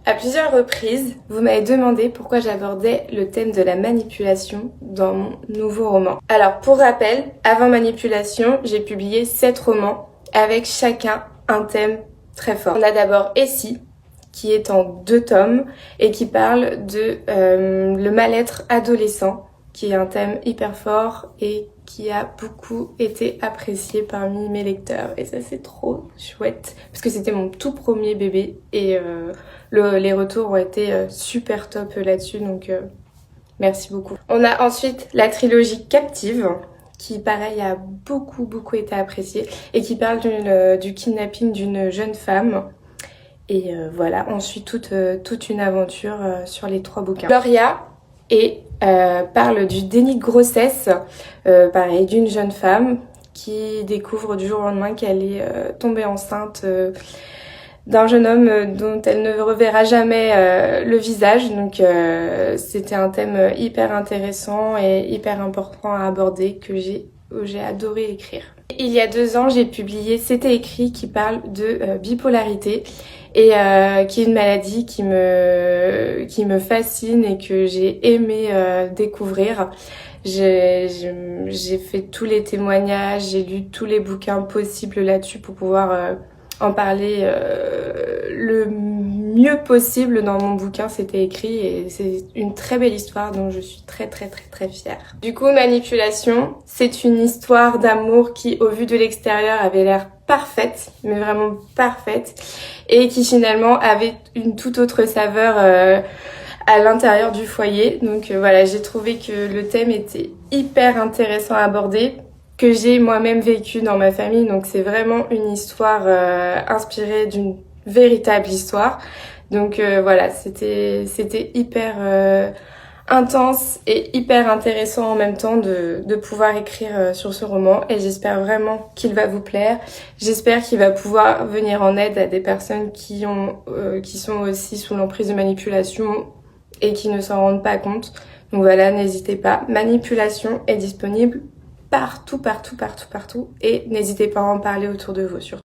À plusieurs reprises, vous m'avez demandé pourquoi j'abordais le thème de la manipulation dans mon nouveau roman. Alors pour rappel, avant Manipulation, j'ai publié 7 romans avec chacun un thème très fort. On a d'abord Essie, qui est en 2 tomes et qui parle de le mal-être adolescent, qui est un thème hyper fort et qui a beaucoup été apprécié parmi mes lecteurs. Et ça c'est trop chouette, parce que c'était mon tout premier bébé et les retours ont été super top là-dessus, donc merci beaucoup. On a ensuite la trilogie Captive, qui pareil a beaucoup été appréciée et qui parle du kidnapping d'une jeune femme. Et voilà, on suit toute une aventure sur les 3 bouquins. Gloria parle du déni de grossesse, pareil, d'une jeune femme qui découvre du jour au lendemain qu'elle est tombée enceinte d'un jeune homme dont elle ne reverra jamais le visage. Donc c'était un thème hyper intéressant et hyper important à aborder que j'ai adoré écrire. Il y a 2 ans, j'ai publié C'était écrit, qui parle de bipolarité et qui est une maladie qui me fascine et que j'ai aimé découvrir. J'ai fait tous les témoignages, j'ai lu tous les bouquins possibles là-dessus pour pouvoir en parler le mieux possible dans mon bouquin. C'était écrit et c'est une très belle histoire dont je suis très fière. Du coup, Manipulation, c'est une histoire d'amour qui, au vu de l'extérieur, avait l'air parfaite, mais vraiment parfaite, et qui finalement avait une toute autre saveur à l'intérieur du foyer. Donc voilà, j'ai trouvé que le thème était hyper intéressant à aborder, que j'ai moi-même vécu dans ma famille. Donc c'est vraiment une histoire inspirée d'une véritable histoire. Donc voilà, c'était hyper intense et hyper intéressant en même temps de pouvoir écrire sur ce roman, et j'espère vraiment qu'il va vous plaire. J'espère qu'il va pouvoir venir en aide à des personnes qui sont aussi sous l'emprise de manipulation et qui ne s'en rendent pas compte. Donc voilà, n'hésitez pas. Manipulation est disponible partout et n'hésitez pas à en parler autour de vous surtout.